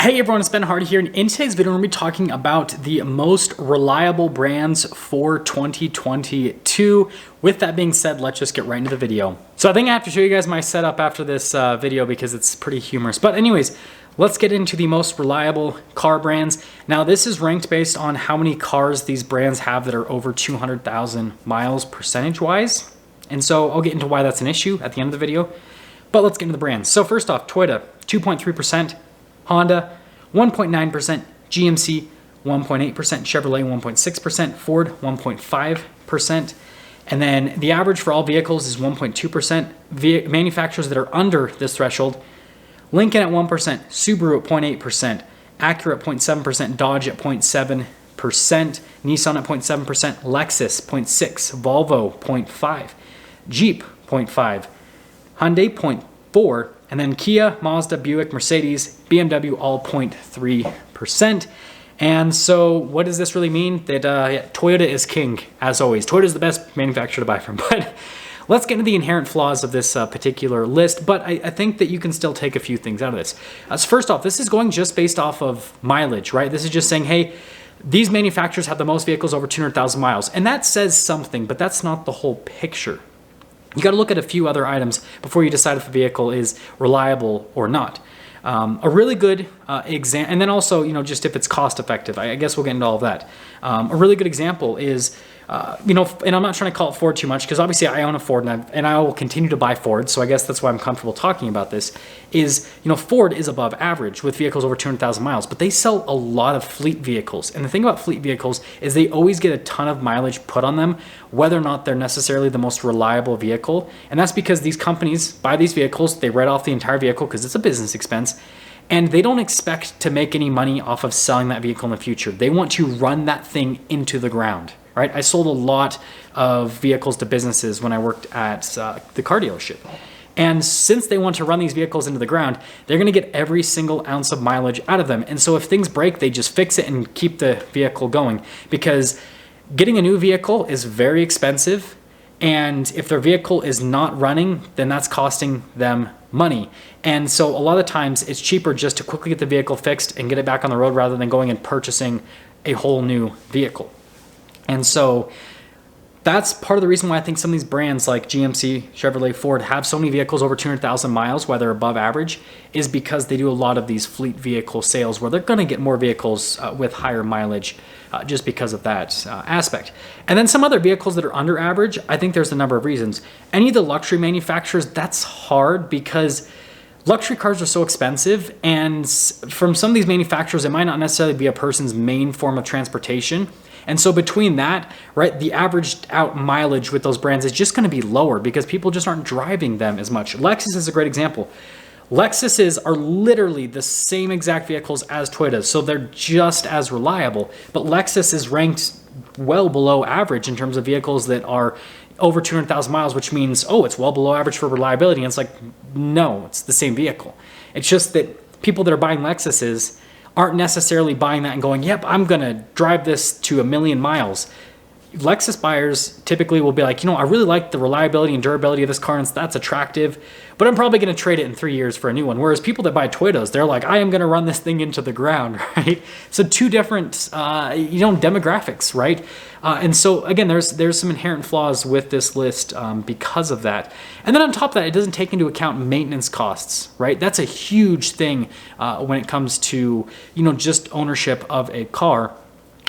Hey everyone, it's Ben Hardy here, and in today's video, we're going to be talking about the most reliable brands for 2022. With that being said, let's just get right into the video. So I think I have to show you guys my setup after this video because it's pretty humorous. But anyways, let's get into the most reliable car brands. Now this is ranked based on how many cars these brands have that are over 200,000 miles percentage-wise. And so I'll get into why that's an issue at the end of the video. But let's get into the brands. So first off, Toyota, 2.3%. Honda, 1.9%, GMC, 1.8%, Chevrolet, 1.6%, Ford, 1.5%, and then the average for all vehicles is 1.2%. Manufacturers that are under this threshold, Lincoln at 1%, Subaru at 0.8%, Acura at 0.7%, Dodge at 0.7%, Nissan at 0.7%, Lexus 0.6%, Volvo 0.5%, Jeep 0.5%, Hyundai 0.4%, and then Kia, Mazda, Buick, Mercedes, BMW, all 0.3%. And so what does this really mean? That Toyota is king, as always. Toyota is the best manufacturer to buy from. But let's get into the inherent flaws of this particular list. But I think that you can still take a few things out of this. So first off, this is going just based off of mileage, right? This is just saying, hey, these manufacturers have the most vehicles over 200,000 miles. And that says something, but that's not the whole picture. You got to look at a few other items before you decide if a vehicle is reliable or not. A really good example, and then also, just if it's cost effective. I guess we'll get into all of that. A really good example is, and I'm not trying to call it Ford too much because obviously I own a Ford and I will continue to buy Ford. So I guess that's why I'm comfortable talking about this is, Ford is above average with vehicles over 200,000 miles, but they sell a lot of fleet vehicles. And the thing about fleet vehicles is they always get a ton of mileage put on them, whether or not they're necessarily the most reliable vehicle. And that's because these companies buy these vehicles, they write off the entire vehicle because it's a business expense. And they don't expect to make any money off of selling that vehicle in the future. They want to run that thing into the ground, right? I sold a lot of vehicles to businesses when I worked at the car dealership. And since they want to run these vehicles into the ground, they're going to get every single ounce of mileage out of them. And so if things break, they just fix it and keep the vehicle going, because getting a new vehicle is very expensive. And if their vehicle is not running, then that's costing them money. And so a lot of times it's cheaper just to quickly get the vehicle fixed and get it back on the road rather than going and purchasing a whole new vehicle. And so that's part of the reason why I think some of these brands like GMC, Chevrolet, Ford have so many vehicles over 200,000 miles, why they're above average, is because they do a lot of these fleet vehicle sales where they're going to get more vehicles with higher mileage just because of that aspect. And then some other vehicles that are under average, I think there's a number of reasons. Any of the luxury manufacturers, that's hard because luxury cars are so expensive, and from some of these manufacturers, it might not necessarily be a person's main form of transportation. And so between that, right, the averaged out mileage with those brands is just going to be lower because people just aren't driving them as much. Lexus is a great example. Lexuses are literally the same exact vehicles as Toyotas, so they're just as reliable. But Lexus is ranked well below average in terms of vehicles that are over 200,000 miles, which means, oh, it's well below average for reliability. And it's like, no, it's the same vehicle. It's just that people that are buying Lexuses aren't necessarily buying that and going, yep, I'm going to drive this to 1,000,000 miles. Lexus buyers typically will be like, I really like the reliability and durability of this car and that's attractive, but I'm probably going to trade it in 3 years for a new one. Whereas people that buy Toyotas, they're like, I am going to run this thing into the ground, right? So two different, demographics, right? And so again, there's some inherent flaws with this list because of that. And then on top of that, it doesn't take into account maintenance costs, right? That's a huge thing when it comes to, just ownership of a car.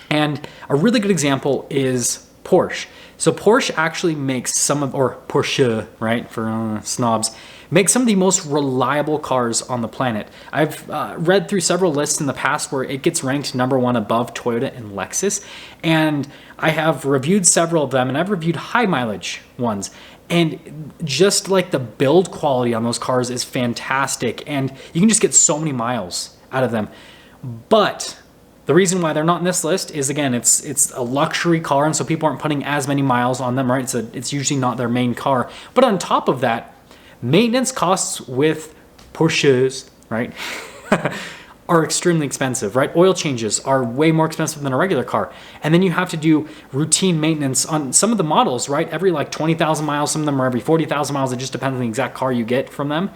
And a really good example is Porsche. So Porsche actually makes Porsche, right, for snobs, makes some of the most reliable cars on the planet. I've read through several lists in the past where it gets ranked #1 above Toyota and Lexus. And I have reviewed several of them, and I've reviewed high mileage ones. And just like the build quality on those cars is fantastic. And you can just get so many miles out of them. But the reason why they're not in this list is, again, it's a luxury car, and so people aren't putting as many miles on them, right? It's usually not their main car. But on top of that, maintenance costs with Porsches, right, are extremely expensive, right? Oil changes are way more expensive than a regular car. And then you have to do routine maintenance on some of the models, right? Every like 20,000 miles, some of them are every 40,000 miles. It just depends on the exact car you get from them.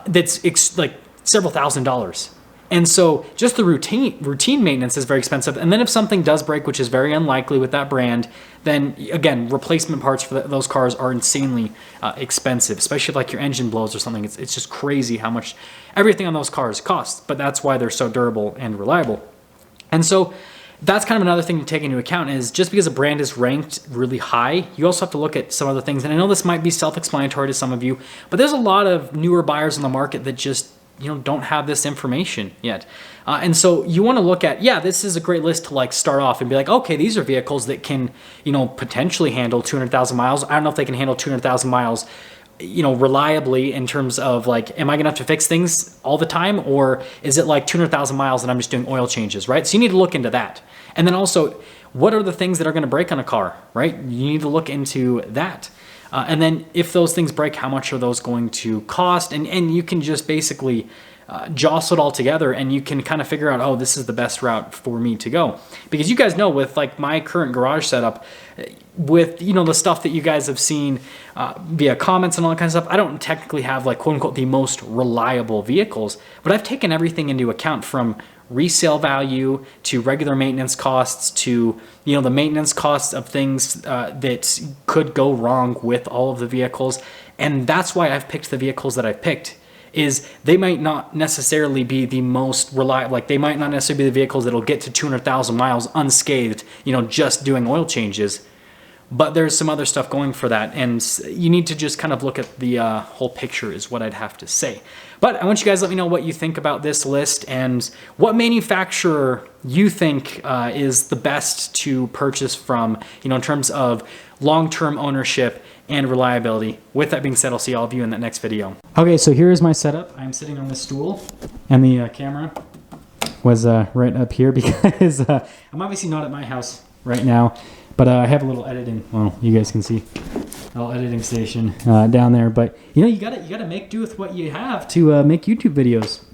That's like several $1,000s. And so just the routine maintenance is very expensive. And then if something does break, which is very unlikely with that brand, then again, replacement parts for those cars are insanely expensive, especially if like your engine blows or something. It's just crazy how much everything on those cars costs, but that's why they're so durable and reliable. And so that's kind of another thing to take into account is just because a brand is ranked really high, you also have to look at some other things. And I know this might be self-explanatory to some of you, but there's a lot of newer buyers on the market that just don't have this information yet. And so you want to look at, yeah, this is a great list to like start off and be like, okay, these are vehicles that can, potentially handle 200,000 miles. I don't know if they can handle 200,000 miles, reliably in terms of like, am I gonna have to fix things all the time? Or is it like 200,000 miles and I'm just doing oil changes, right? So you need to look into that. And then also, what are the things that are gonna break on a car, right? You need to look into that. And then if those things break, how much are those going to cost? And you can just basically jostle it all together and you can kind of figure out, oh, this is the best route for me to go. Because you guys know with like my current garage setup, with, the stuff that you guys have seen via comments and all that kind of stuff, I don't technically have like quote unquote the most reliable vehicles, but I've taken everything into account from resale value to regular maintenance costs to, the maintenance costs of things that could go wrong with all of the vehicles. And that's why I've picked the vehicles that I've picked. Is they might not necessarily be the most reliable, like they might not necessarily be the vehicles that'll get to 200,000 miles unscathed, just doing oil changes, but there's some other stuff going for that. And you need to just kind of look at the whole picture is what I'd have to say. But I want you guys to let me know what you think about this list and what manufacturer you think is the best to purchase from, in terms of long-term ownership and reliability. With that being said, I'll see all of you in that next video. Okay, so here's my setup. I'm sitting on this stool and the camera was right up here because I'm obviously not at my house right now, but I have a little editing, well, you guys can see, a little editing station down there. But you gotta make do with what you have to make YouTube videos.